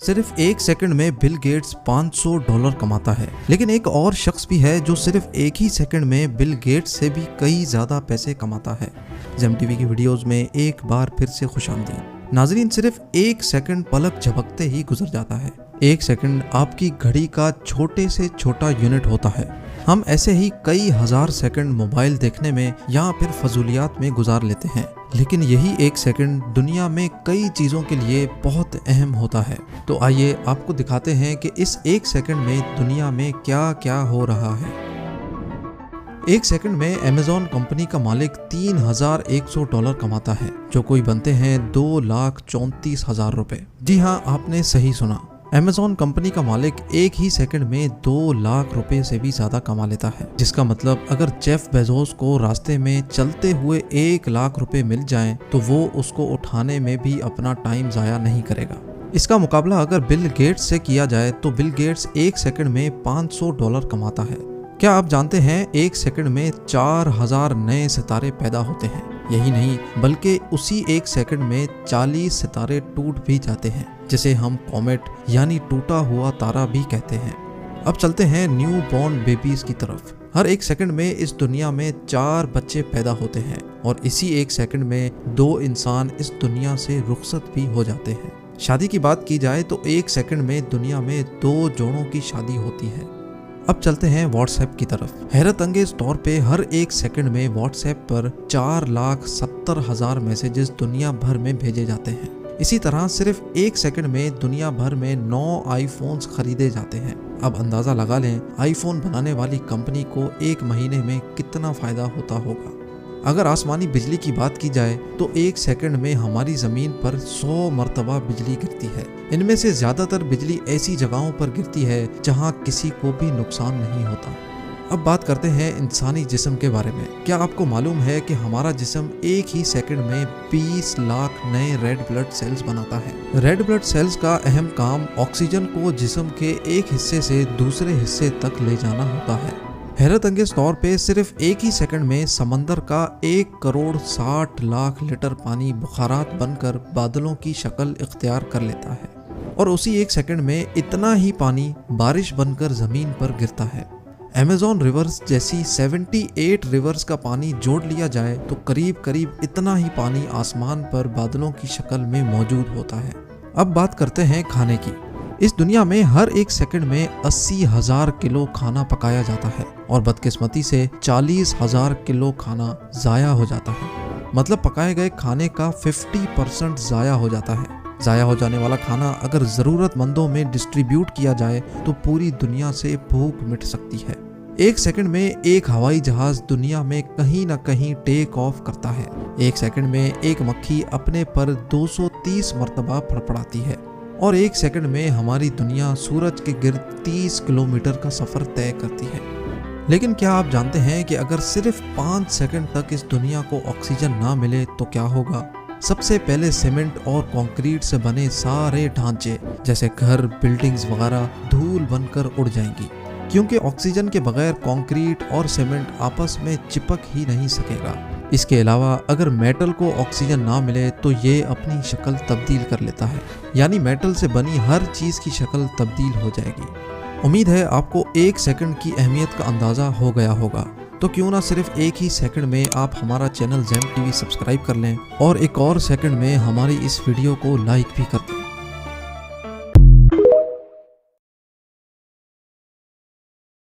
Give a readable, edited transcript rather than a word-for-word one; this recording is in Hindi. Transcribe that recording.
सिर्फ एक सेकंड में बिल गेट्स $500 कमाता है, लेकिन एक और शख्स भी है जो सिर्फ एक ही सेकंड में बिल गेट्स से भी कई ज्यादा पैसे कमाता है। जेम टीवी की वीडियोस में एक बार फिर से खुशामदीद। नाजरीन, सिर्फ एक सेकंड पलक झपकते ही गुजर जाता है। एक सेकंड आपकी घड़ी का छोटे से छोटा यूनिट होता है। हम ऐसे ही कई हजार सेकंड मोबाइल देखने में या फिर फजूलियात में गुजार लेते हैं, लेकिन यही एक सेकंड दुनिया में कई चीजों के लिए बहुत अहम होता है। तो आइए आपको दिखाते हैं कि इस एक सेकंड में दुनिया में क्या क्या हो रहा है। एक सेकंड में अमेज़न कंपनी का मालिक $3,100 कमाता है, जो कोई बनते हैं $2,34,000 रुपए। जी हाँ, आपने सही सुना। अमेज़न कंपनी का मालिक एक ही सेकंड में 2 लाख रुपए से भी ज्यादा कमा लेता है, जिसका मतलब अगर जेफ बेजोस को रास्ते में चलते हुए 1 लाख रुपए मिल जाएं, तो वो उसको उठाने में भी अपना टाइम जाया नहीं करेगा। इसका मुकाबला अगर बिल गेट्स से किया जाए तो बिल गेट्स एक सेकंड में $500 कमाता है। क्या आप जानते हैं एक सेकंड में 4000 नए सितारे पैदा होते हैं। यही नहीं, बल्कि उसी एक सेकंड में 40 सितारे टूट भी जाते हैं, जिसे हम कॉमेट यानी टूटा हुआ तारा भी कहते हैं। अब चलते हैं न्यू बॉर्न बेबीज की तरफ। हर एक सेकंड में इस दुनिया में 4 बच्चे पैदा होते हैं और इसी एक सेकंड में 2 इंसान इस दुनिया से रुखसत भी हो जाते हैं। शादी की बात की जाए तो एक सेकंड में दुनिया में 2 जोड़ों की शादी होती है। अब चलते हैं व्हाट्सएप की तरफ। हैरत अंगेज तौर पे हर एक सेकंड में व्हाट्सएप पर 4,70,000 मैसेजेस दुनिया भर में भेजे जाते हैं। इसी तरह सिर्फ एक सेकंड में दुनिया भर में 9 आईफोन्स खरीदे जाते हैं। अब अंदाजा लगा लें आईफोन बनाने वाली कंपनी को एक महीने में कितना फायदा होता होगा। अगर आसमानी बिजली की बात की जाए तो एक सेकंड में हमारी जमीन पर 100 मरतबा बिजली गिरती है। इनमें से ज्यादातर बिजली ऐसी जगहों पर गिरती है जहां किसी को भी नुकसान नहीं होता। अब बात करते हैं इंसानी जिस्म के बारे में। क्या आपको मालूम है कि हमारा जिस्म एक ही सेकंड में 20 लाख नए रेड ब्लड सेल्स बनाता है। रेड ब्लड सेल्स का अहम काम ऑक्सीजन को जिस्म के एक हिस्से से दूसरे हिस्से तक ले जाना होता है। हैरत अंगेज तौर पे सिर्फ एक ही सेकंड में समंदर का 1,60,00,000 लीटर पानी बुखारात बनकर बादलों की शक्ल इख्तियार कर लेता है और उसी एक सेकंड में इतना ही पानी बारिश बनकर जमीन पर गिरता है। अमेज़न रिवर्स जैसी 78 रिवर्स का पानी जोड़ लिया जाए तो करीब करीब इतना ही पानी आसमान पर बादलों की शक्ल में मौजूद होता है। अब बात करते हैं खाने की। इस दुनिया में हर एक सेकंड में 80,000 किलो खाना पकाया जाता है और बदकिस्मती से 40,000 किलो खाना जाया हो जाता है। मतलब पकाए गए खाने का 50% जाया हो जाता है। जाया हो जाने वाला खाना अगर ज़रूरतमंदों में डिस्ट्रीब्यूट किया जाए तो पूरी दुनिया से भूख मिट सकती है। एक सेकंड में एक हवाई जहाज दुनिया में कहीं न कहीं टेक ऑफ करता है। एक सेकंड में एक मक्खी अपने पर 230 मरतबा फड़फड़ाती है और एक सेकंड में हमारी दुनिया सूरज के गिर्द 30 किलोमीटर का सफर तय करती है। लेकिन क्या आप जानते हैं कि अगर सिर्फ 5 सेकंड तक इस दुनिया को ऑक्सीजन ना मिले तो क्या होगा? सबसे पहले सीमेंट और कंक्रीट से बने सारे ढांचे जैसे घर, बिल्डिंग्स वगैरह धूल बनकर उड़ जाएंगी, क्योंकि ऑक्सीजन के बगैर कंक्रीट और सीमेंट आपस में चिपक ही नहीं सकेगा। इसके अलावा अगर मेटल को ऑक्सीजन ना मिले तो ये अपनी शक्ल तब्दील कर लेता है, यानी मेटल से बनी हर चीज की शक्ल तब्दील हो जाएगी। उम्मीद है आपको एक सेकंड की अहमियत का अंदाजा हो गया होगा। तो क्यों ना सिर्फ एक ही सेकंड में आप हमारा चैनल जेम टीवी सब्सक्राइब कर लें और एक और सेकंड में हमारी इस वीडियो को लाइक भी कर दें।